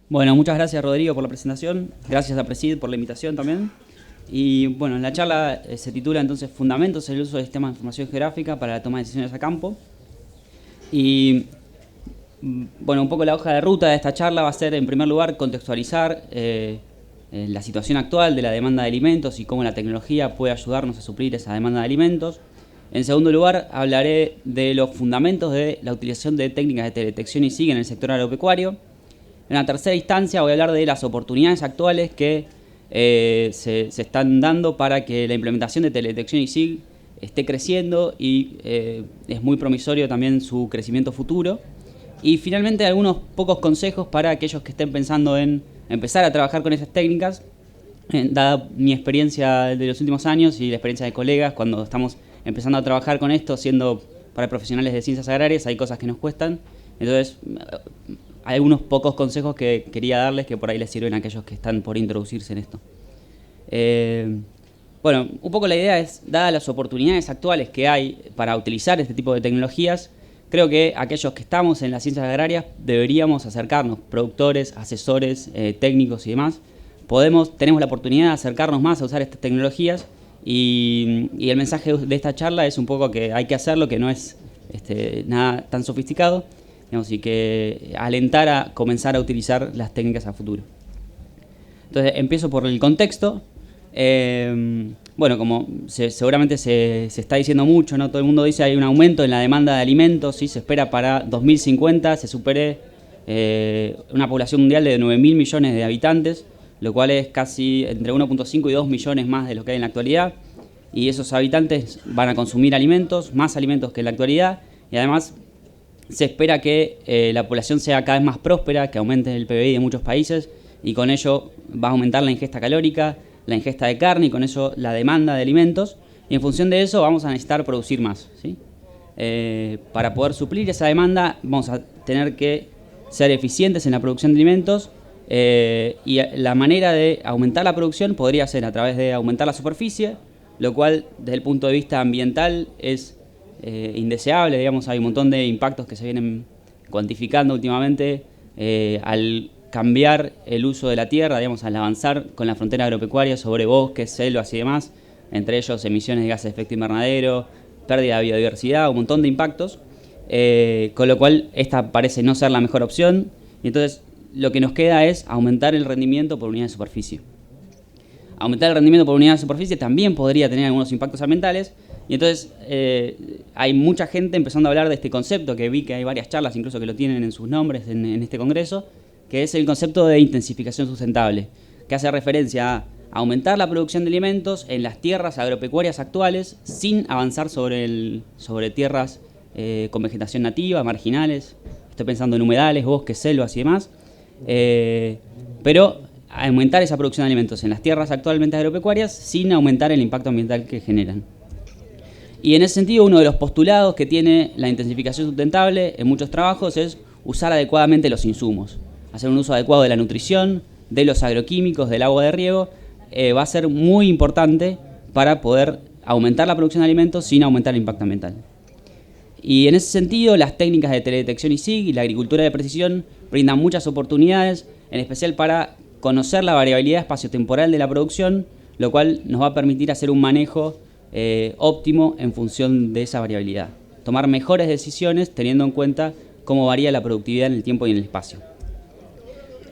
Bueno, muchas gracias Rodrigo por la presentación, gracias a Presid por la invitación también. Y bueno, la charla se titula entonces Fundamentos del uso de sistemas de información geográfica para la toma de decisiones a campo. Y bueno, un poco la hoja de ruta de esta charla va a ser en primer lugar contextualizar la situación actual de la demanda de alimentos y cómo la tecnología puede ayudarnos a suplir esa demanda de alimentos. En segundo lugar, hablaré de los fundamentos de la utilización de técnicas de teledetección y SIG en el sector agropecuario. En la tercera instancia voy a hablar de las oportunidades actuales que se están dando para que la implementación de teledetección y SIG esté creciendo y es muy promisorio también su crecimiento futuro. Y finalmente algunos pocos consejos para aquellos que estén pensando en empezar a trabajar con esas técnicas, dada mi experiencia de los últimos años y la experiencia de colegas cuando estamos empezando a trabajar con esto, siendo para profesionales de ciencias agrarias, hay cosas que nos cuestan. Entonces, hay algunos pocos consejos que quería darles que por ahí les sirven a aquellos que están por introducirse en esto. Bueno, un poco la idea es, dadas las oportunidades actuales que hay para utilizar este tipo de tecnologías, creo que aquellos que estamos en las ciencias agrarias deberíamos acercarnos, productores, asesores, técnicos y demás. Tenemos la oportunidad de acercarnos más a usar estas tecnologías y el mensaje de esta charla es un poco que hay que hacerlo, que no es nada tan sofisticado, digamos, y que alentar a comenzar a utilizar las técnicas a futuro. Entonces empiezo por el contexto. Bueno, como seguramente se está diciendo mucho, ¿no? Todo el mundo dice que hay un aumento en la demanda de alimentos, ¿sí? Se espera para 2050 se supere una población mundial de 9.000 millones de habitantes, lo cual es casi entre 1.5 y 2 millones más de lo que hay en la actualidad. Y esos habitantes van a consumir alimentos, más alimentos que en la actualidad, y además se espera que la población sea cada vez más próspera, que aumente el PBI de muchos países, y con ello va a aumentar la ingesta calórica, la ingesta de carne y con eso la demanda de alimentos, y en función de eso vamos a necesitar producir más, ¿sí? Para poder suplir esa demanda vamos a tener que ser eficientes en la producción de alimentos, y la manera de aumentar la producción podría ser a través de aumentar la superficie, lo cual desde el punto de vista ambiental es indeseable, digamos. Hay un montón de impactos que se vienen cuantificando últimamente al cambiar el uso de la tierra, digamos, al avanzar con la frontera agropecuaria sobre bosques, selvas y demás, entre ellos emisiones de gases de efecto invernadero, pérdida de biodiversidad, un montón de impactos, con lo cual esta parece no ser la mejor opción, y entonces lo que nos queda es aumentar el rendimiento por unidad de superficie. Aumentar el rendimiento por unidad de superficie también podría tener algunos impactos ambientales, y entonces hay mucha gente empezando a hablar de este concepto, que vi que hay varias charlas incluso que lo tienen en sus nombres en este congreso, que es el concepto de intensificación sustentable, que hace referencia a aumentar la producción de alimentos en las tierras agropecuarias actuales sin avanzar sobre tierras con vegetación nativa, marginales. Estoy pensando en humedales, bosques, selvas y demás, pero aumentar esa producción de alimentos en las tierras actualmente agropecuarias sin aumentar el impacto ambiental que generan. Y en ese sentido, uno de los postulados que tiene la intensificación sustentable en muchos trabajos es usar adecuadamente los insumos, hacer un uso adecuado de la nutrición, de los agroquímicos, del agua de riego, va a ser muy importante para poder aumentar la producción de alimentos sin aumentar el impacto ambiental. Y en ese sentido, las técnicas de teledetección y SIG y la agricultura de precisión brindan muchas oportunidades, en especial para conocer la variabilidad espaciotemporal de la producción, lo cual nos va a permitir hacer un manejo óptimo en función de esa variabilidad. Tomar mejores decisiones teniendo en cuenta cómo varía la productividad en el tiempo y en el espacio.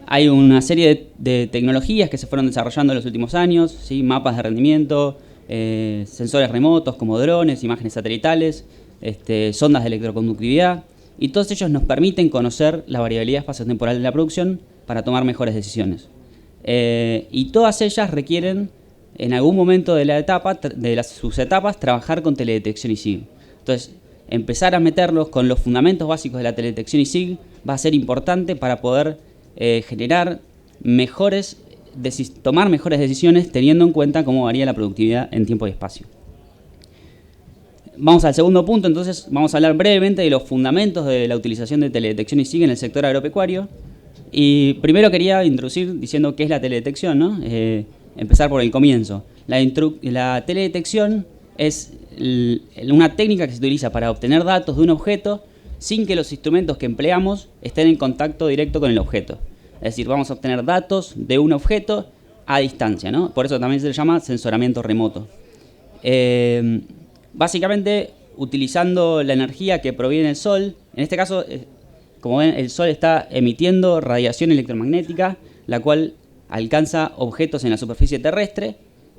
Hay una serie de tecnologías que se fueron desarrollando en los últimos años, ¿sí? Mapas de rendimiento, sensores remotos como drones, imágenes satelitales, sondas de electroconductividad, y todos ellos nos permiten conocer la variabilidad espaciotemporal de la producción para tomar mejores decisiones. Y todas ellas requieren, en algún momento de sus etapas, trabajar con teledetección y SIG. Entonces, empezar a meterlos con los fundamentos básicos de la teledetección y SIG va a ser importante para poder tomar mejores decisiones teniendo en cuenta cómo varía la productividad en tiempo y espacio. Vamos al segundo punto, entonces vamos a hablar brevemente de los fundamentos de la utilización de teledetección y SIG en el sector agropecuario. Y primero quería introducir diciendo qué es la teledetección, ¿no? Empezar por el comienzo. La teledetección es una técnica que se utiliza para obtener datos de un objeto sin que los instrumentos que empleamos estén en contacto directo con el objeto. Es decir, vamos a obtener datos de un objeto a distancia, ¿no? Por eso también se le llama sensoramiento remoto. Básicamente, utilizando la energía que proviene del Sol, en este caso, como ven, el Sol está emitiendo radiación electromagnética, la cual alcanza objetos en la superficie terrestre,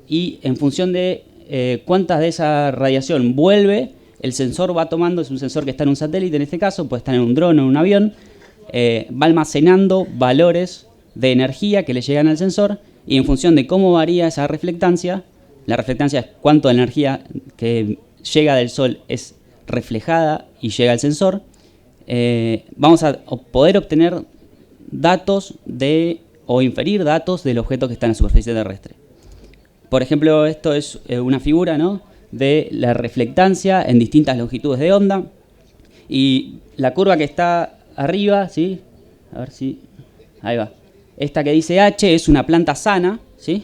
y en función de cuántas de esa radiación vuelve, el sensor va tomando, es un sensor que está en un satélite en este caso, puede estar en un dron o en un avión, va almacenando valores de energía que le llegan al sensor, y en función de cómo varía esa reflectancia, la reflectancia es cuánto de energía que llega del Sol es reflejada y llega al sensor, vamos a poder obtener datos o inferir datos del objeto que está en la superficie terrestre. Por ejemplo, esto es una figura, ¿no?, de la reflectancia en distintas longitudes de onda, y la curva que está arriba, ¿sí? A ver si... ahí va. Esta que dice H es una planta sana, ¿sí?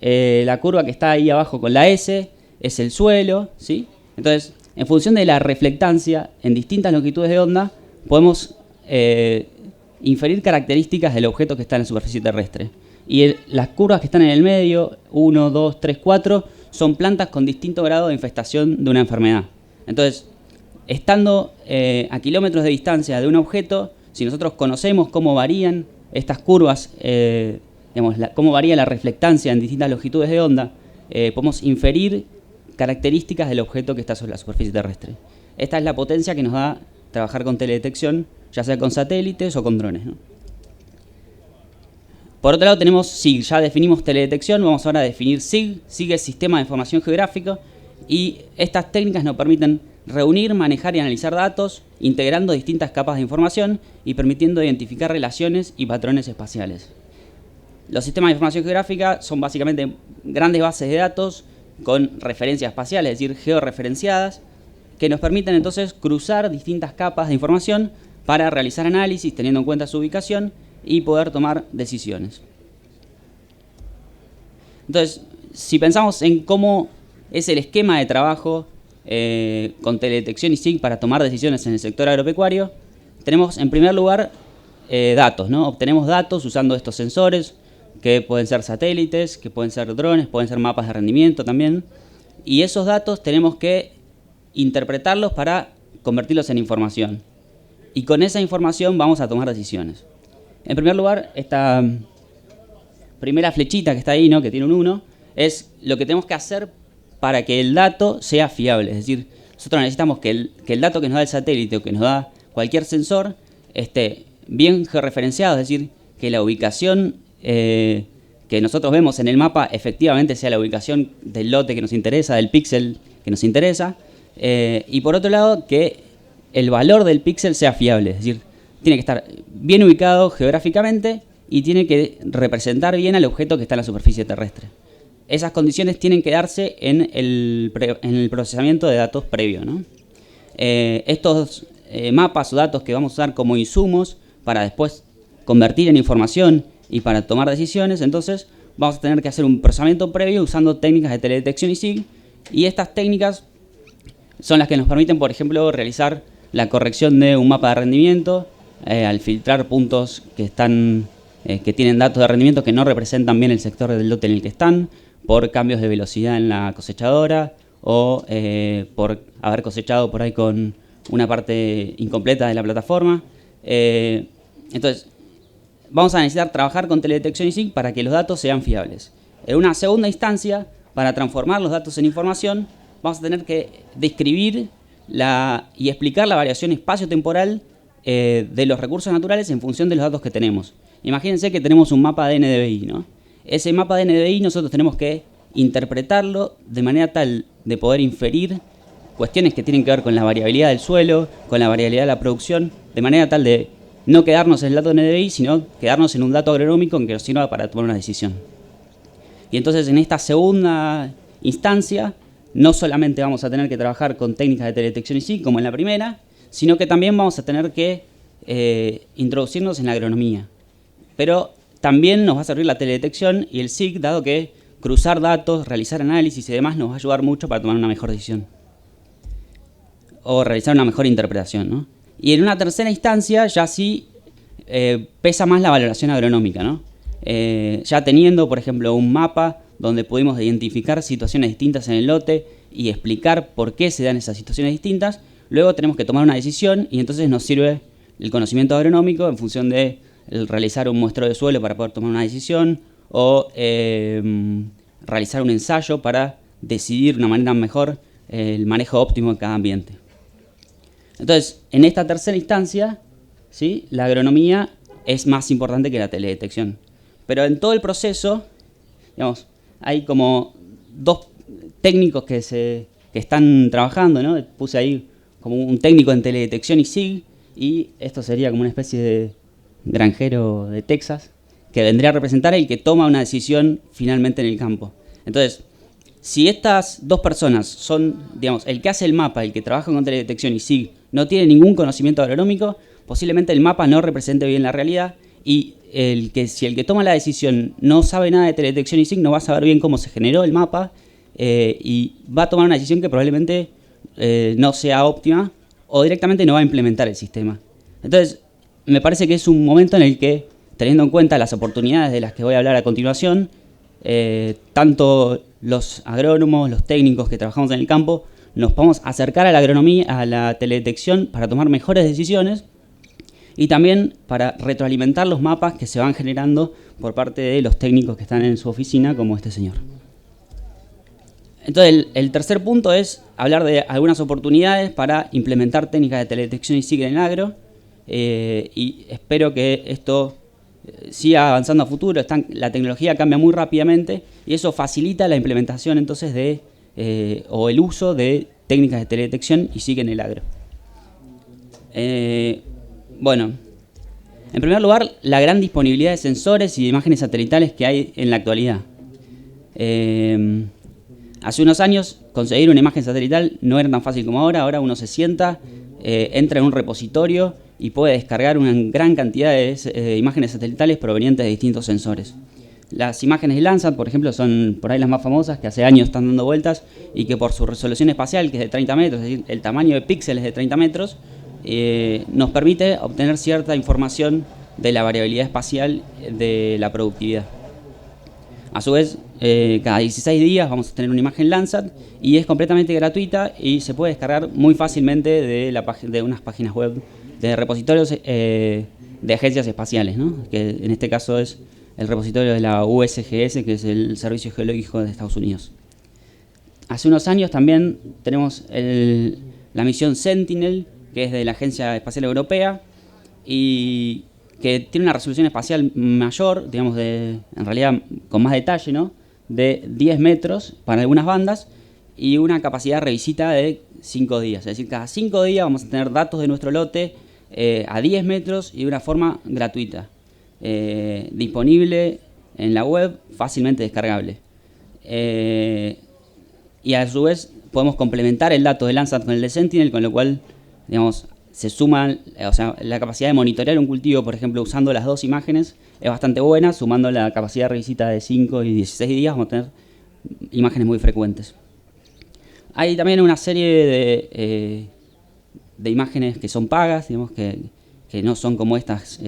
La curva que está ahí abajo con la S es el suelo, ¿sí? Entonces, en función de la reflectancia en distintas longitudes de onda, podemos inferir características del objeto que está en la superficie terrestre. Y las curvas que están en el medio, 1, 2, 3, 4, son plantas con distinto grado de infestación de una enfermedad. Entonces, estando a kilómetros de distancia de un objeto, si nosotros conocemos cómo varían estas curvas, cómo varía la reflectancia en distintas longitudes de onda, podemos inferir características del objeto que está sobre la superficie terrestre. Esta es la potencia que nos da trabajar con teledetección, ya sea con satélites o con drones, ¿no? Por otro lado tenemos SIG, ya definimos teledetección, vamos ahora a definir SIG. SIG es Sistema de Información Geográfico, y estas técnicas nos permiten reunir, manejar y analizar datos, integrando distintas capas de información y permitiendo identificar relaciones y patrones espaciales. Los sistemas de información geográfica son básicamente grandes bases de datos con referencias espaciales, es decir, georreferenciadas, que nos permiten entonces cruzar distintas capas de información para realizar análisis teniendo en cuenta su ubicación y poder tomar decisiones. Entonces, si pensamos en cómo es el esquema de trabajo con teledetección y SIG para tomar decisiones en el sector agropecuario, tenemos en primer lugar datos, ¿no? Obtenemos datos usando estos sensores, que pueden ser satélites, que pueden ser drones, pueden ser mapas de rendimiento también, y esos datos tenemos que interpretarlos para convertirlos en información, y con esa información vamos a tomar decisiones. En primer lugar, esta primera flechita que está ahí, ¿no?, que tiene un 1, es lo que tenemos que hacer para que el dato sea fiable. Es decir, nosotros necesitamos que el dato que nos da el satélite o que nos da cualquier sensor esté bien georreferenciado, es decir, que la ubicación que nosotros vemos en el mapa efectivamente sea la ubicación del lote que nos interesa, del píxel que nos interesa, y por otro lado, que el valor del píxel sea fiable, es decir, tiene que estar bien ubicado geográficamente y tiene que representar bien al objeto que está en la superficie terrestre. Esas condiciones tienen que darse en el procesamiento de datos previo, ¿no? Estos mapas o datos que vamos a usar como insumos para después convertir en información y para tomar decisiones, entonces vamos a tener que hacer un procesamiento previo usando técnicas de teledetección y SIG, y estas técnicas son las que nos permiten, por ejemplo, realizar la corrección de un mapa de rendimiento al filtrar puntos que tienen datos de rendimiento que no representan bien el sector del lote en el que están, por cambios de velocidad en la cosechadora o por haber cosechado por ahí con una parte incompleta de la plataforma. Entonces, vamos a necesitar trabajar con teledetección y SIG para que los datos sean fiables. En una segunda instancia, para transformar los datos en información, vamos a tener que describir y explicar la variación espacio-temporal de los recursos naturales en función de los datos que tenemos. Imagínense que tenemos un mapa de NDVI, ¿no? Ese mapa de NDVI nosotros tenemos que interpretarlo de manera tal de poder inferir cuestiones que tienen que ver con la variabilidad del suelo, con la variabilidad de la producción, de manera tal de no quedarnos en el dato de NDVI, sino quedarnos en un dato agronómico en que nos sirva para tomar una decisión. Y entonces en esta segunda instancia, no solamente vamos a tener que trabajar con técnicas de teledetección y SIG como en la primera, sino que también vamos a tener que introducirnos en la agronomía. Pero también nos va a servir la teledetección y el SIG, dado que cruzar datos, realizar análisis y demás nos va a ayudar mucho para tomar una mejor decisión. O realizar una mejor interpretación, ¿no? Y en una tercera instancia, ya sí, pesa más la valoración agronómica, ¿no? Ya teniendo, por ejemplo, un mapa donde pudimos identificar situaciones distintas en el lote y explicar por qué se dan esas situaciones distintas, luego tenemos que tomar una decisión y entonces nos sirve el conocimiento agronómico en función de realizar un muestreo de suelo para poder tomar una decisión o realizar un ensayo para decidir de una manera mejor el manejo óptimo de cada ambiente. Entonces, en esta tercera instancia, ¿sí?, la agronomía es más importante que la teledetección. Pero en todo el proceso, digamos, hay como dos técnicos que están trabajando, ¿no? Puse ahí como un técnico en teledetección y SIG, y esto sería como una especie de granjero de Texas, que vendría a representar el que toma una decisión finalmente en el campo. Entonces, si estas dos personas son, digamos, el que hace el mapa, el que trabaja con teledetección y SIG, no tiene ningún conocimiento agronómico, posiblemente el mapa no represente bien la realidad, y si el que toma la decisión no sabe nada de teledetección y SIG, no va a saber bien cómo se generó el mapa, y va a tomar una decisión que probablemente no sea óptima, o directamente no va a implementar el sistema. Entonces, me parece que es un momento en el que, teniendo en cuenta las oportunidades de las que voy a hablar a continuación, tanto los agrónomos, los técnicos que trabajamos en el campo, nos podemos acercar a la agronomía, a la teledetección, para tomar mejores decisiones y también para retroalimentar los mapas que se van generando por parte de los técnicos que están en su oficina, como este señor. Entonces, el tercer punto es hablar de algunas oportunidades para implementar técnicas de teledetección y SIG en el agro, y espero que esto siga avanzando a futuro. La tecnología cambia muy rápidamente y eso facilita la implementación entonces o el uso de técnicas de teledetección y SIG en el agro. Bueno, en primer lugar, la gran disponibilidad de sensores y de imágenes satelitales que hay en la actualidad. Hace unos años conseguir una imagen satelital no era tan fácil como ahora. Ahora uno se sienta, entra en un repositorio y puede descargar una gran cantidad de imágenes satelitales provenientes de distintos sensores. Las imágenes de Landsat, por ejemplo, son por ahí las más famosas, que hace años están dando vueltas y que por su resolución espacial, que es de 30 metros, es decir, el tamaño de píxeles de 30 metros, nos permite obtener cierta información de la variabilidad espacial de la productividad. A su vez, cada 16 días vamos a tener una imagen Landsat y es completamente gratuita y se puede descargar muy fácilmente de unas páginas web de repositorios de agencias espaciales, ¿no? Que en este caso es el repositorio de la USGS, que es el Servicio Geológico de Estados Unidos. Hace unos años también tenemos la misión Sentinel, que es de la Agencia Espacial Europea y que tiene una resolución espacial mayor, digamos, en realidad con más detalle, ¿no?, de 10 metros para algunas bandas y una capacidad de revisita de 5 días. Es decir, cada 5 días vamos a tener datos de nuestro lote a 10 metros y de una forma gratuita, disponible en la web, fácilmente descargable. Y a su vez podemos complementar el dato de Landsat con el de Sentinel, con lo cual, digamos, se suman, o sea, la capacidad de monitorear un cultivo, por ejemplo, usando las dos imágenes, es bastante buena. Sumando la capacidad de revisita de 5 y 16 días, vamos a tener imágenes muy frecuentes. Hay también una serie de imágenes que son pagas, digamos, que no son como estas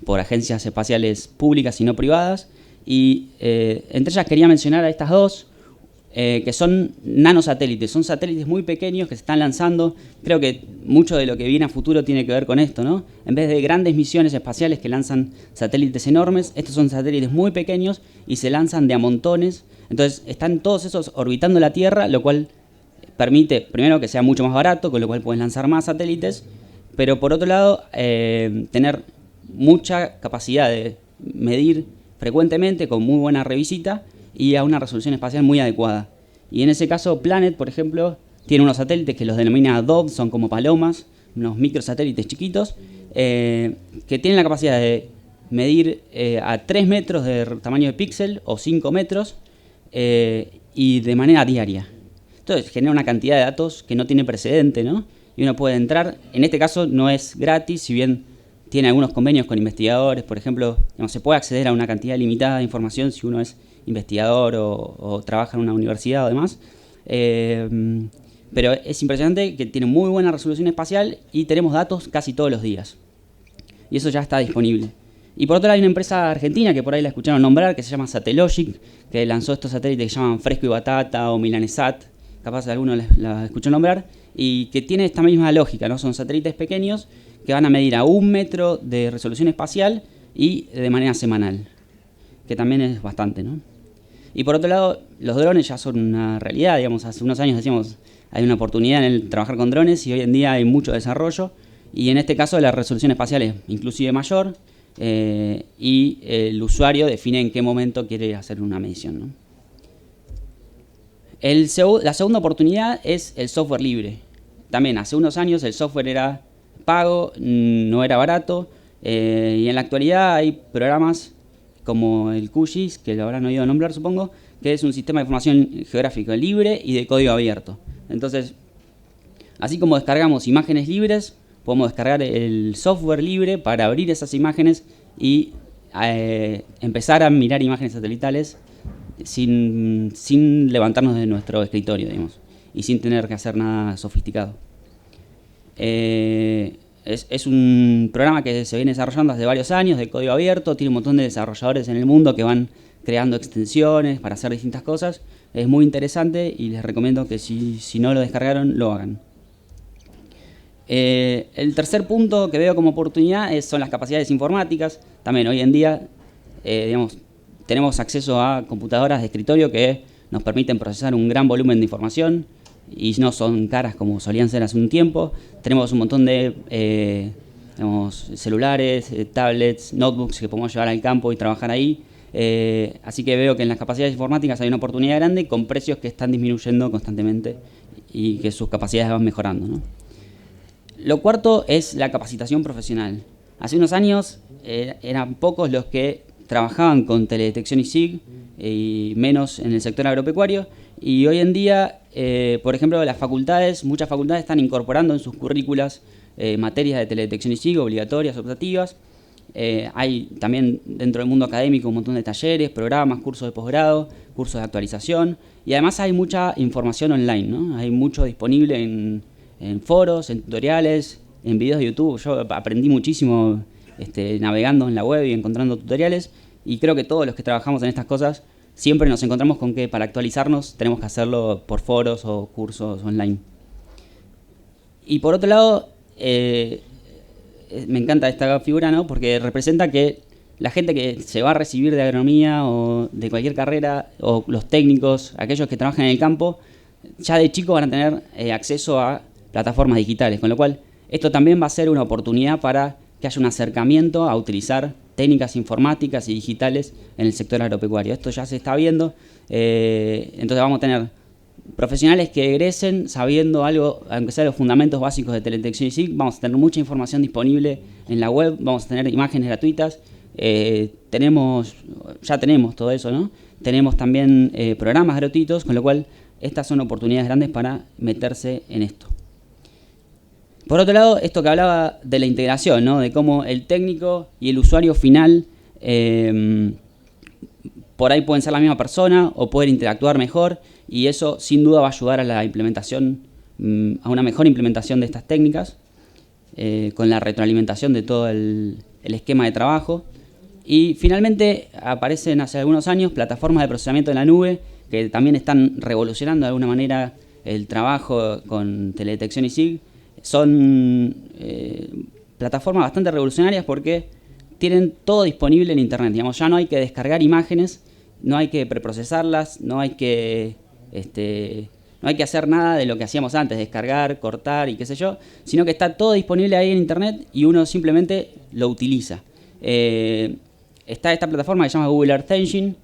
por agencias espaciales públicas, sino privadas. Y entre ellas quería mencionar a estas dos, que son nanosatélites. Son satélites muy pequeños que se están lanzando. Creo que mucho de lo que viene a futuro tiene que ver con esto, ¿no? En vez de grandes misiones espaciales que lanzan satélites enormes, estos son satélites muy pequeños y se lanzan de a montones. Entonces están todos esos orbitando la Tierra, lo cual permite, primero, que sea mucho más barato, con lo cual pueden lanzar más satélites, pero por otro lado, tener mucha capacidad de medir frecuentemente con muy buena revisita y a una resolución espacial muy adecuada. Y en ese caso, Planet, por ejemplo, tiene unos satélites que los denomina Dove, son como palomas, unos microsatélites chiquitos, que tienen la capacidad de medir a 3 metros de tamaño de píxel o 5 metros y de manera diaria. Entonces genera una cantidad de datos que no tiene precedente, ¿no? Y uno puede entrar, en este caso no es gratis, si bien tiene algunos convenios con investigadores, por ejemplo, digamos, se puede acceder a una cantidad limitada de información si uno es investigador o trabaja en una universidad o demás. Pero es impresionante que tiene muy buena resolución espacial y tenemos datos casi todos los días. y eso ya está disponible. Y por otro lado hay una empresa argentina que por ahí la escucharon nombrar, que se llama Satellogic, que lanzó estos satélites que se llaman Fresco y Batata o Milanesat, capaz alguno la escuchó nombrar, y que tiene esta misma lógica, ¿no? Son satélites pequeños que van a medir a 1 metro de resolución espacial y de manera semanal, que también es bastante, ¿no? Y por otro lado, los drones ya son una realidad, digamos, hace unos años decíamos, hay una oportunidad en trabajar con drones y hoy en día hay mucho desarrollo, y en este caso la resolución espacial es inclusive mayor, y el usuario define en qué momento quiere hacer una medición, ¿no? La segunda oportunidad es el software libre. También hace unos años el software era pago, no era barato, y en la actualidad hay programas como el QGIS, que lo habrán oído nombrar supongo, que es un sistema de información geográfica libre y de código abierto. Entonces, así como descargamos imágenes libres, podemos descargar el software libre para abrir esas imágenes y empezar a mirar imágenes satelitales sin levantarnos de nuestro escritorio, digamos, y sin tener que hacer nada sofisticado. Es un programa que se viene desarrollando hace varios años, de código abierto, tiene un montón de desarrolladores en el mundo que van creando extensiones para hacer distintas cosas. Es muy interesante y les recomiendo que si no lo descargaron, lo hagan. El tercer punto que veo como oportunidad son las capacidades informáticas. También hoy en día, digamos, tenemos acceso a computadoras de escritorio que nos permiten procesar un gran volumen de información y no son caras como solían ser hace un tiempo. Tenemos un montón de digamos, celulares, tablets, notebooks que podemos llevar al campo y trabajar ahí. Así que veo que en las capacidades informáticas hay una oportunidad grande con precios que están disminuyendo constantemente y que sus capacidades van mejorando, ¿no? Lo cuarto es la capacitación profesional. Hace unos años eran pocos los que trabajaban con teledetección y SIG y menos en el sector agropecuario, y hoy en día, por ejemplo, muchas facultades están incorporando en sus currículas materias de teledetección y SIG obligatorias, optativas. Hay también dentro del mundo académico un montón de talleres, programas, cursos de posgrado, cursos de actualización, y además hay mucha información online, ¿no? Hay mucho disponible en foros, en tutoriales, en videos de YouTube. Yo aprendí muchísimo navegando en la web y encontrando tutoriales, y creo que todos los que trabajamos en estas cosas siempre nos encontramos con que para actualizarnos tenemos que hacerlo por foros o cursos online. Y por otro lado, me encanta esta figura, ¿no? Porque representa que la gente que se va a recibir de agronomía o de cualquier carrera, o los técnicos, aquellos que trabajan en el campo, ya de chicos van a tener acceso a plataformas digitales, con lo cual esto también va a ser una oportunidad para que haya un acercamiento a utilizar técnicas informáticas y digitales en el sector agropecuario. Esto ya se está viendo, entonces vamos a tener profesionales que egresen sabiendo algo, aunque sea los fundamentos básicos de teledetección y SIG. Vamos a tener mucha información disponible en la web, vamos a tener imágenes gratuitas, ya tenemos todo eso, ¿no? Tenemos también programas gratuitos, con lo cual estas son oportunidades grandes para meterse en esto. Por otro lado, esto que hablaba de la integración, ¿no? De cómo el técnico y el usuario final por ahí pueden ser la misma persona o pueden interactuar mejor, y eso sin duda va a ayudar a la implementación, a una mejor implementación de estas técnicas, con la retroalimentación de todo el esquema de trabajo. Y finalmente aparecen hace algunos años plataformas de procesamiento en la nube que también están revolucionando de alguna manera el trabajo con teledetección y SIG. Son plataformas bastante revolucionarias porque tienen todo disponible en internet. Digamos, ya no hay que descargar imágenes, no hay que preprocesarlas, no hay que hacer nada de lo que hacíamos antes, descargar, cortar y qué sé yo, sino que está todo disponible ahí en internet y uno simplemente lo utiliza. Está esta plataforma que se llama Google Earth Engine,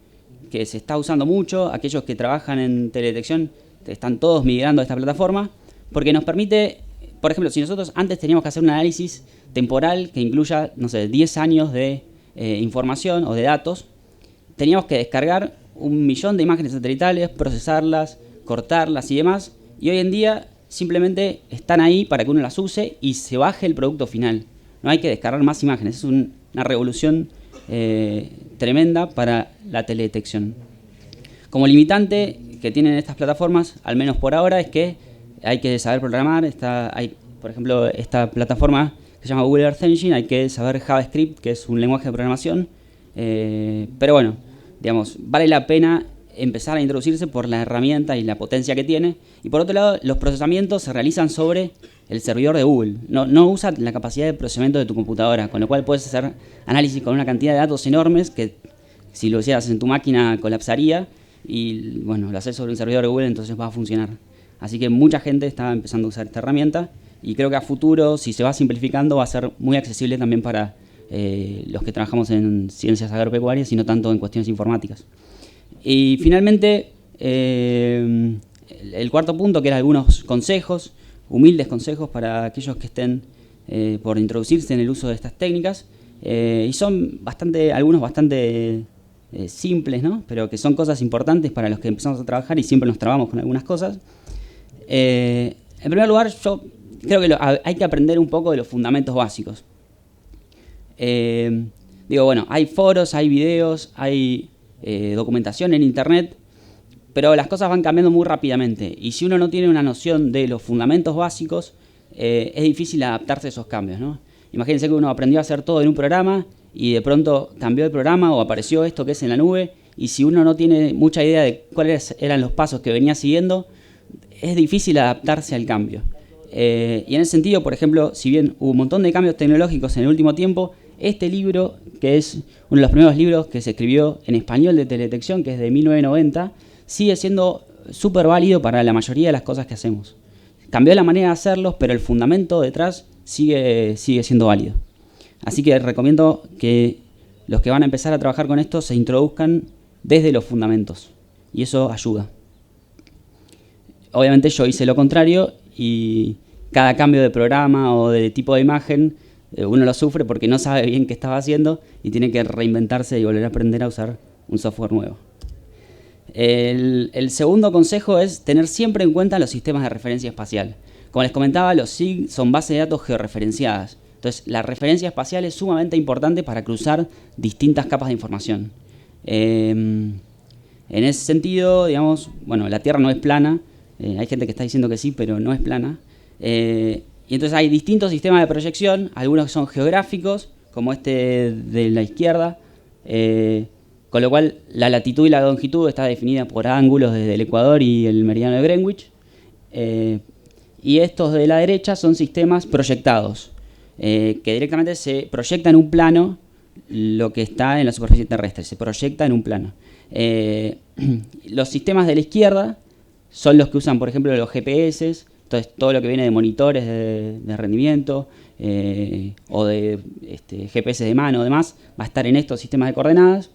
que se está usando mucho. Aquellos que trabajan en teledetección están todos migrando a esta plataforma, porque nos permite, por ejemplo, si nosotros antes teníamos que hacer un análisis temporal que incluya, no sé, 10 años de información o de datos, teníamos que descargar 1 millón de imágenes satelitales, procesarlas, cortarlas y demás, y hoy en día simplemente están ahí para que uno las use y se baje el producto final. No hay que descargar más imágenes. Es una revolución tremenda para la teledetección. Como limitante que tienen estas plataformas, al menos por ahora, es que hay que saber programar. Hay, por ejemplo, esta plataforma que se llama Google Earth Engine, hay que saber JavaScript, que es un lenguaje de programación. Pero bueno, digamos, vale la pena empezar a introducirse por la herramienta y la potencia que tiene. Y por otro lado, los procesamientos se realizan sobre el servidor de Google. No usa la capacidad de procesamiento de tu computadora, con lo cual puedes hacer análisis con una cantidad de datos enormes que si lo hicieras en tu máquina colapsaría. Y bueno, lo haces sobre un servidor de Google, entonces va a funcionar. Así que mucha gente está empezando a usar esta herramienta y creo que a futuro, si se va simplificando, va a ser muy accesible también para los que trabajamos en ciencias agropecuarias y no tanto en cuestiones informáticas. Y finalmente, el cuarto punto, que eran algunos consejos, humildes consejos para aquellos que estén por introducirse en el uso de estas técnicas, y son algunos bastante simples, ¿no? Pero que son cosas importantes para los que empezamos a trabajar y siempre nos trabamos con algunas cosas. En primer lugar, yo creo que hay que aprender un poco de los fundamentos básicos. Bueno, hay foros, hay videos, hay documentación en internet, pero las cosas van cambiando muy rápidamente y si uno no tiene una noción de los fundamentos básicos, es difícil adaptarse a esos cambios, ¿no? Imagínense que uno aprendió a hacer todo en un programa y de pronto cambió el programa o apareció esto que es en la nube, y si uno no tiene mucha idea de cuáles eran los pasos que venía siguiendo, es difícil adaptarse al cambio. Y en ese sentido, por ejemplo, si bien hubo un montón de cambios tecnológicos en el último tiempo, este libro, que es uno de los primeros libros que se escribió en español de teledetección, que es de 1990, sigue siendo súper válido para la mayoría de las cosas que hacemos. Cambió la manera de hacerlos, pero el fundamento detrás sigue siendo válido. Así que recomiendo que los que van a empezar a trabajar con esto se introduzcan desde los fundamentos, y eso ayuda. Obviamente yo hice lo contrario y cada cambio de programa o de tipo de imagen uno lo sufre porque no sabe bien qué estaba haciendo y tiene que reinventarse y volver a aprender a usar un software nuevo. El segundo consejo es tener siempre en cuenta los sistemas de referencia espacial. Como les comentaba, los SIG son bases de datos georreferenciadas. Entonces, la referencia espacial es sumamente importante para cruzar distintas capas de información. En ese sentido, digamos, bueno, la Tierra no es plana. Hay gente que está diciendo que sí, pero no es plana. Y entonces hay distintos sistemas de proyección, algunos que son geográficos, como este de la izquierda, con lo cual la latitud y la longitud está definida por ángulos desde el Ecuador y el meridiano de Greenwich. Y estos de la derecha son sistemas proyectados, que directamente se proyecta en un plano lo que está en la superficie terrestre, se proyecta en un plano. Los sistemas de la izquierda son los que usan, por ejemplo, los GPS, entonces todo lo que viene de monitores de rendimiento o de GPS de mano o demás va a estar en estos sistemas de coordenadas,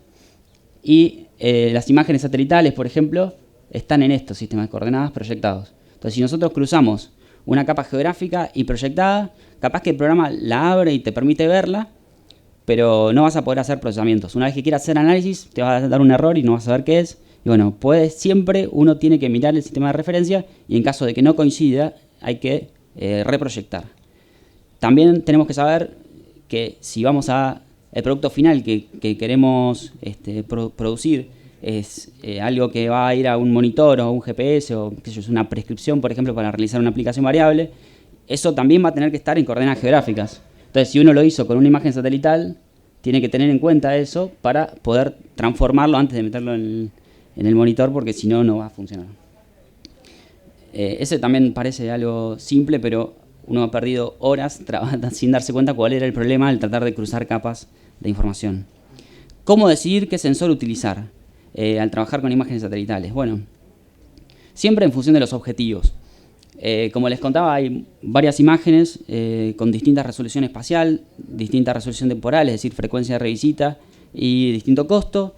y las imágenes satelitales, por ejemplo, están en estos sistemas de coordenadas proyectados. Entonces, si nosotros cruzamos una capa geográfica y proyectada, capaz que el programa la abre y te permite verla, pero no vas a poder hacer procesamientos. Una vez que quieras hacer análisis, te va a dar un error y no vas a saber qué es. Y bueno, siempre uno tiene que mirar el sistema de referencia y en caso de que no coincida, hay que reproyectar. También tenemos que saber que si vamos el producto final que queremos producir es algo que va a ir a un monitor o a un GPS o qué sé yo, es una prescripción, por ejemplo, para realizar una aplicación variable, eso también va a tener que estar en coordenadas geográficas. Entonces, si uno lo hizo con una imagen satelital, tiene que tener en cuenta eso para poder transformarlo antes de meterlo en el monitor, porque si no, no va a funcionar. Ese también parece algo simple, pero uno ha perdido horas sin darse cuenta cuál era el problema al tratar de cruzar capas de información. ¿Cómo decidir qué sensor utilizar al trabajar con imágenes satelitales? Bueno, siempre en función de los objetivos. Como les contaba, hay varias imágenes con distinta resolución espacial, distinta resolución temporal, es decir, frecuencia de revisita y distinto costo.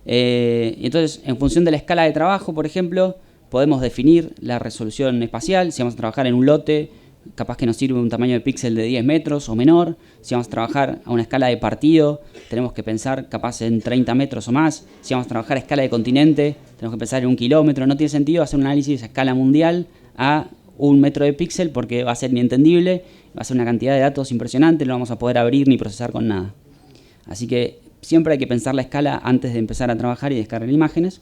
Y entonces, en función de la escala de trabajo, por ejemplo, podemos definir la resolución espacial. Si vamos a trabajar en un lote, capaz que nos sirve un tamaño de píxel de 10 metros o menor. Si vamos a trabajar a una escala de partido, tenemos que pensar capaz en 30 metros o más. Si vamos a trabajar a escala de continente, tenemos que pensar en 1 kilómetro. No tiene sentido hacer un análisis a escala mundial a 1 metro de píxel porque va a ser inentendible, va a ser una cantidad de datos impresionante, no vamos a poder abrir ni procesar con nada. Así que siempre hay que pensar la escala antes de empezar a trabajar y descargar imágenes.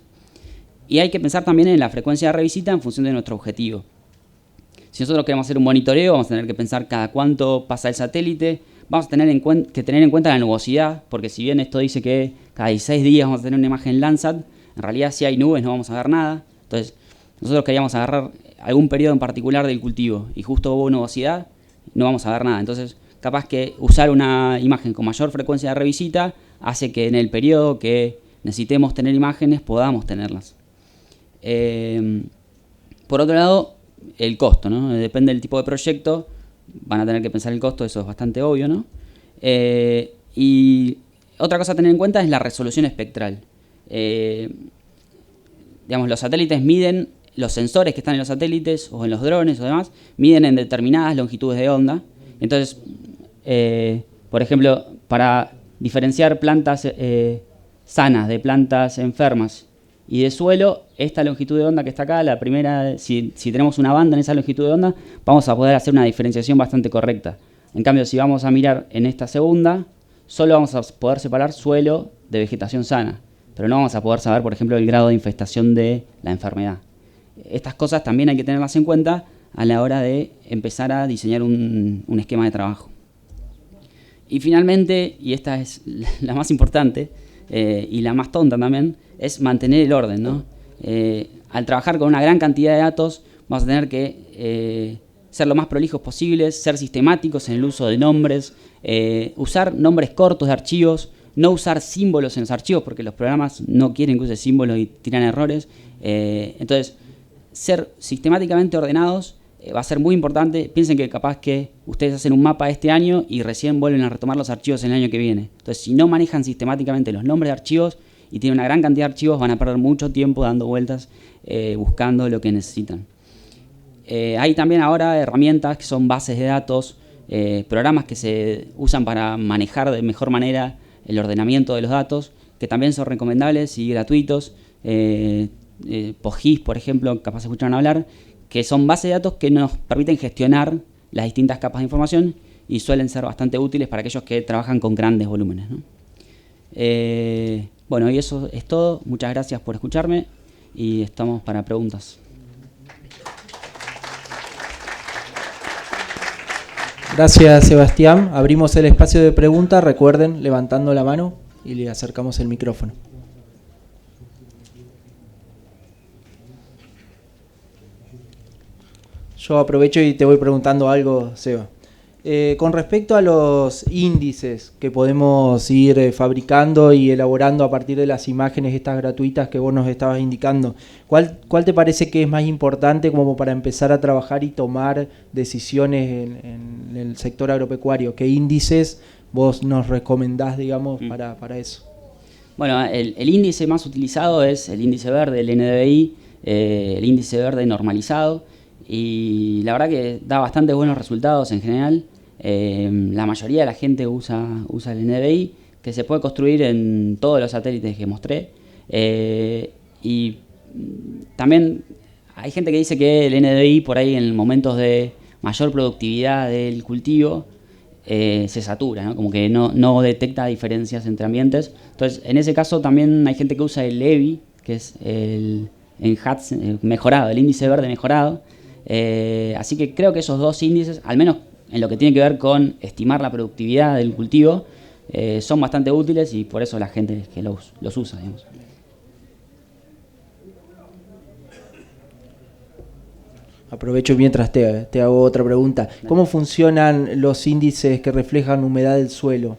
Y hay que pensar también en la frecuencia de revisita en función de nuestro objetivo. Si nosotros queremos hacer un monitoreo, vamos a tener que pensar cada cuánto pasa el satélite. Vamos a tener que tener en cuenta la nubosidad, porque si bien esto dice que cada 16 días vamos a tener una imagen Landsat, en realidad si hay nubes no vamos a ver nada. Entonces, nosotros queríamos agarrar algún periodo en particular del cultivo y justo hubo nubosidad, no vamos a ver nada. Entonces, capaz que usar una imagen con mayor frecuencia de revisita hace que en el periodo que necesitemos tener imágenes podamos tenerlas. Por otro lado, el costo, ¿no? Depende del tipo de proyecto, van a tener que pensar el costo, eso es bastante obvio, ¿no? Y otra cosa a tener en cuenta es la resolución espectral. Digamos, los satélites miden, los sensores que están en los satélites o en los drones o demás, miden en determinadas longitudes de onda. Entonces, por ejemplo, para diferenciar plantas sanas de plantas enfermas y de suelo, esta longitud de onda que está acá, la primera, si tenemos una banda en esa longitud de onda, vamos a poder hacer una diferenciación bastante correcta. En cambio, si vamos a mirar en esta segunda, solo vamos a poder separar suelo de vegetación sana, pero no vamos a poder saber, por ejemplo, el grado de infestación de la enfermedad. Estas cosas también hay que tenerlas en cuenta a la hora de empezar a diseñar un esquema de trabajo. Y finalmente, y esta es la más importante y la más tonta también, es mantener el orden, ¿no? Al trabajar con una gran cantidad de datos, vamos a tener que ser lo más prolijos posibles, ser sistemáticos en el uso de nombres, usar nombres cortos de archivos, no usar símbolos en los archivos porque los programas no quieren que use símbolos y tiran errores. Entonces, ser sistemáticamente ordenados va a ser muy importante. Piensen que capaz que ustedes hacen un mapa este año y recién vuelven a retomar los archivos en el año que viene. Entonces, si no manejan sistemáticamente los nombres de archivos y tienen una gran cantidad de archivos, van a perder mucho tiempo dando vueltas buscando lo que necesitan. Hay también ahora herramientas que son bases de datos, programas que se usan para manejar de mejor manera el ordenamiento de los datos, que también son recomendables y gratuitos. PostGIS, por ejemplo, capaz escucharon hablar, que son bases de datos que nos permiten gestionar las distintas capas de información y suelen ser bastante útiles para aquellos que trabajan con grandes volúmenes, ¿no? Bueno, y eso es todo. Muchas gracias por escucharme y estamos para preguntas. Gracias, Sebastián. Abrimos el espacio de preguntas. Recuerden, levantando la mano y le acercamos el micrófono. Yo aprovecho y te voy preguntando algo, Seba. Con respecto a los índices que podemos ir fabricando y elaborando a partir de las imágenes estas gratuitas que vos nos estabas indicando, ¿cuál te parece que es más importante como para empezar a trabajar y tomar decisiones en el sector agropecuario? ¿Qué índices vos nos recomendás, digamos, para eso? Bueno, el índice más utilizado es el índice verde, el NDVI, el índice verde normalizado, y la verdad que da bastante buenos resultados en general. La mayoría de la gente usa el NDVI, que se puede construir en todos los satélites que mostré. Y también hay gente que dice que el NDVI por ahí en momentos de mayor productividad del cultivo se satura, ¿no? Como que no detecta diferencias entre ambientes. Entonces, en ese caso también hay gente que usa el EVI, que es el HATS mejorado, el índice verde mejorado. Así que creo que esos dos índices, al menos en lo que tiene que ver con estimar la productividad del cultivo, son bastante útiles y por eso la gente que los usa, digamos. Aprovecho mientras te hago otra pregunta. ¿Cómo funcionan los índices que reflejan humedad del suelo?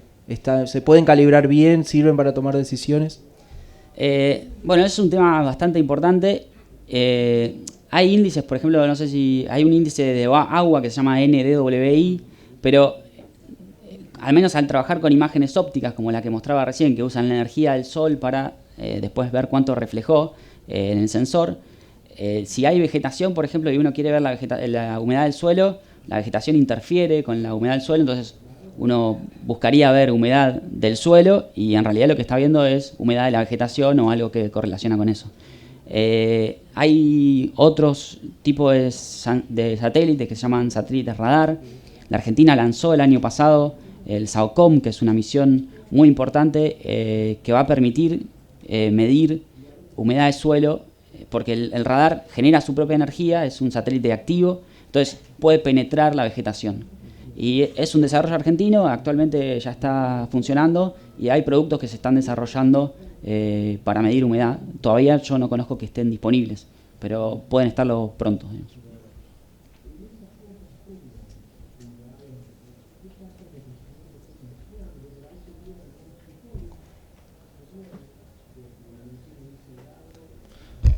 ¿Se pueden calibrar bien? ¿Sirven para tomar decisiones? Bueno, es un tema bastante importante. Hay índices, por ejemplo, no sé si hay un índice de agua que se llama NDWI, pero al menos al trabajar con imágenes ópticas como la que mostraba recién, que usan la energía del sol para después ver cuánto reflejó en el sensor, si hay vegetación, por ejemplo, y uno quiere ver la humedad del suelo, la vegetación interfiere con la humedad del suelo, entonces uno buscaría ver humedad del suelo y en realidad lo que está viendo es humedad de la vegetación o algo que correlaciona con eso. Hay otros tipos de satélites que se llaman satélites radar. La Argentina lanzó el año pasado el SAOCOM, que es una misión muy importante que va a permitir medir humedad de suelo, porque el radar genera su propia energía, es un satélite activo, Entonces puede penetrar la vegetación. Y es un desarrollo argentino, actualmente ya está funcionando y hay productos que se están desarrollando para medir humedad. Todavía yo no conozco que estén disponibles, pero pueden estarlo pronto, digamos.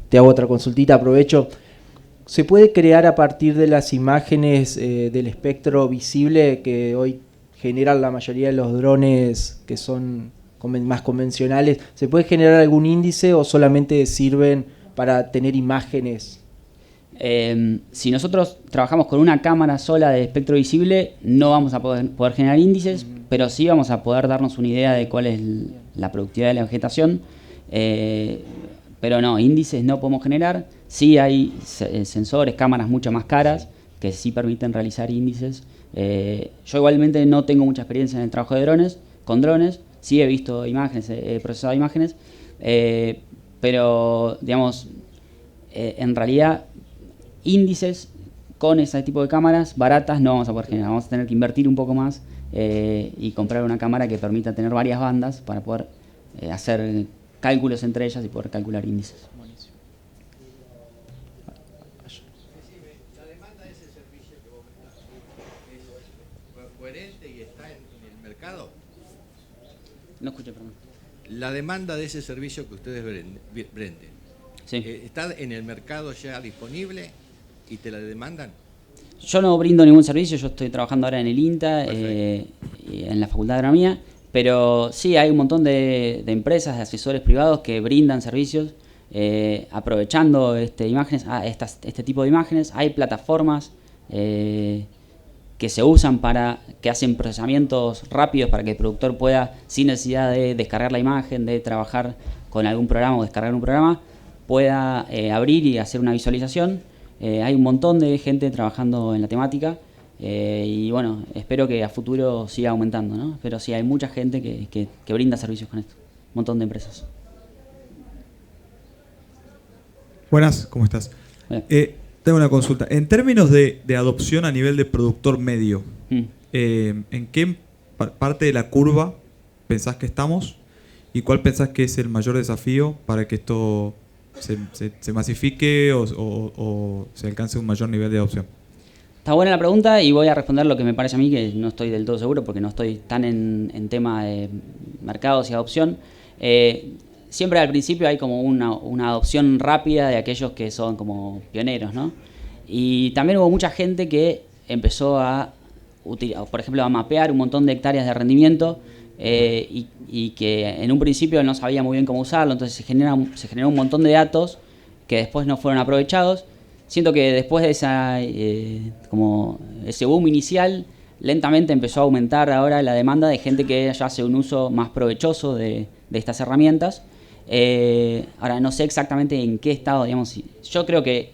Te hago otra consultita, aprovecho. ¿Se puede crear a partir de las imágenes del espectro visible que hoy generan la mayoría de los drones que son más convencionales? ¿Se puede generar algún índice o solamente sirven para tener imágenes? Si nosotros trabajamos con una cámara sola de espectro visible, no vamos a poder generar índices, pero sí vamos a poder darnos una idea de cuál es la productividad de la vegetación. Pero no, índices no podemos generar. Sí hay sensores, cámaras mucho más caras que sí permiten realizar índices. Yo igualmente no tengo mucha experiencia en el trabajo de drones, con drones. Sí he visto imágenes, he procesado imágenes, pero digamos, en realidad índices con ese tipo de cámaras baratas no vamos a poder generar. Vamos a tener que invertir un poco más y comprar una cámara que permita tener varias bandas para poder hacer cálculos entre ellas y poder calcular índices. Buenísimo. La demanda de ese servicio que vos me estás dando, ¿es coherente y está en el mercado? No escuché, perdón. La demanda de ese servicio que ustedes venden, Sí. ¿está en el mercado ya disponible y te la demandan? Yo no brindo ningún servicio, yo estoy trabajando ahora en el INTA, en la Facultad de Agronomía, pero sí hay un montón de empresas, de asesores privados que brindan servicios aprovechando imágenes, este tipo de imágenes. Hay plataformas que se usan que hacen procesamientos rápidos para que el productor pueda, sin necesidad de descargar la imagen, de trabajar con algún programa o descargar un programa, pueda abrir y hacer una visualización. Hay un montón de gente trabajando en la temática y bueno, espero que a futuro siga aumentando, ¿no? Pero sí, hay mucha gente que brinda servicios con esto, un montón de empresas. Buenas, ¿cómo estás? Tengo una consulta. En términos de adopción a nivel de productor medio, ¿en qué parte de la curva pensás que estamos y cuál pensás que es el mayor desafío para que esto se masifique o se alcance un mayor nivel de adopción? Está buena la pregunta y voy a responder lo que me parece a mí, que no estoy del todo seguro porque no estoy tan en tema de mercados y adopción. Siempre al principio hay como una adopción rápida de aquellos que son como pioneros, ¿no? Y también hubo mucha gente que empezó por ejemplo, a mapear un montón de hectáreas de rendimiento y que en un principio no sabía muy bien cómo usarlo, entonces se generó un montón de datos que después no fueron aprovechados. Siento que después de ese boom inicial, lentamente empezó a aumentar ahora la demanda de gente que ya hace un uso más provechoso de estas herramientas. Ahora no sé exactamente en qué estado, digamos. Yo creo que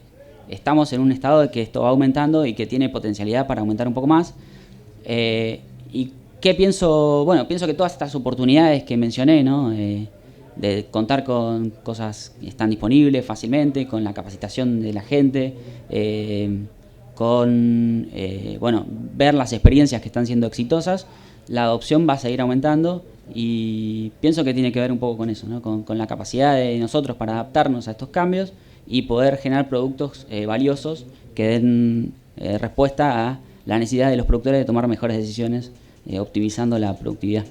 estamos en un estado de que esto va aumentando y que tiene potencialidad para aumentar un poco más. ¿Y qué pienso? Bueno, pienso que todas estas oportunidades que mencioné, ¿no? De contar con cosas que están disponibles fácilmente, con la capacitación de la gente, ver las experiencias que están siendo exitosas, la adopción va a seguir aumentando y pienso que tiene que ver un poco con eso, ¿no? Con la capacidad de nosotros para adaptarnos a estos cambios y poder generar productos valiosos que den respuesta a la necesidad de los productores de tomar mejores decisiones, optimizando la productividad.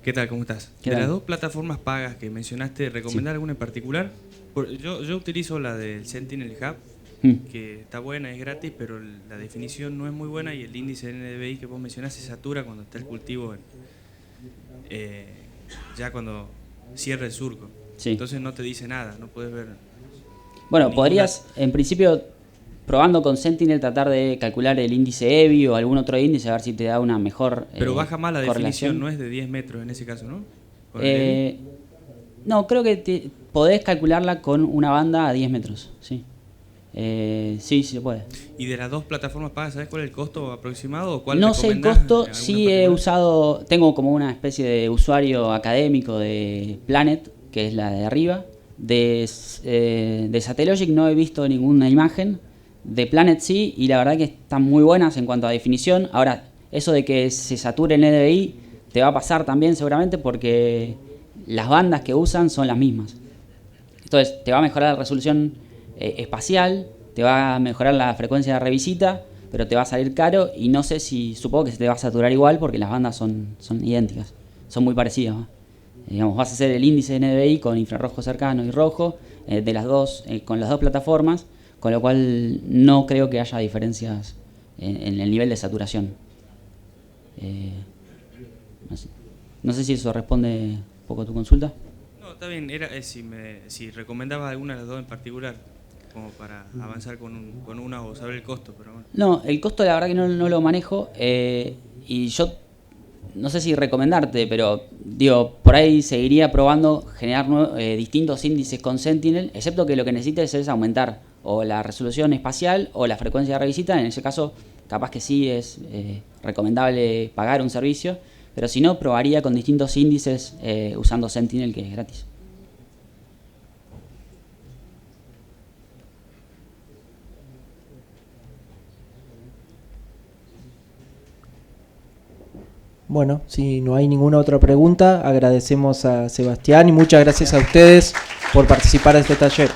¿Qué tal? ¿Cómo estás? De las dos plataformas pagas que mencionaste, ¿recomendás alguna en particular? Yo utilizo la del Sentinel Hub, que está buena, es gratis, pero la definición no es muy buena y el índice NDVI que vos mencionás se satura cuando está el cultivo ya cuando cierra el surco. Sí. Entonces no te dice nada, no puedes ver. Bueno, podrías, en principio, probando con Sentinel, tratar de calcular el índice EBI o algún otro índice, a ver si te da una mejor Pero baja más la correlación. definición, no es de 10 metros en ese caso, ¿no? No, creo que podés calcularla con una banda a 10 metros, sí. Sí, se puede. ¿Y de las dos plataformas pagas, sabes cuál es el costo aproximado? ¿O cuál No sé el recomendás? costo, sí he usado, tengo como una especie de usuario académico de Planet, que es la de arriba. De Satellogic no he visto ninguna imagen, de Planet sí, y la verdad que están muy buenas en cuanto a definición. Ahora, eso de que se sature el NDVI te va a pasar también seguramente porque las bandas que usan son las mismas. Entonces, te va a mejorar la resolución espacial, te va a mejorar la frecuencia de revisita, pero te va a salir caro y no sé si, supongo que se te va a saturar igual porque las bandas son idénticas, son muy parecidas, ¿no? Digamos, vas a hacer el índice de NDVI con infrarrojo cercano y rojo de las dos, con las dos plataformas, con lo cual no creo que haya diferencias en el nivel de saturación. No sé si eso responde un poco a tu consulta. No, está bien, era si recomendabas alguna de las dos en particular, como para avanzar con una o saber el costo. Pero bueno. No, el costo la verdad que no lo manejo y yo no sé si recomendarte, pero digo, por ahí seguiría probando generar distintos índices con Sentinel, excepto que lo que necesites es aumentar o la resolución espacial o la frecuencia de revisita. En ese caso, capaz que sí es recomendable pagar un servicio, pero si no, probaría con distintos índices usando Sentinel, que es gratis. Bueno, si no hay ninguna otra pregunta, agradecemos a Sebastián y muchas gracias a ustedes por participar de este taller.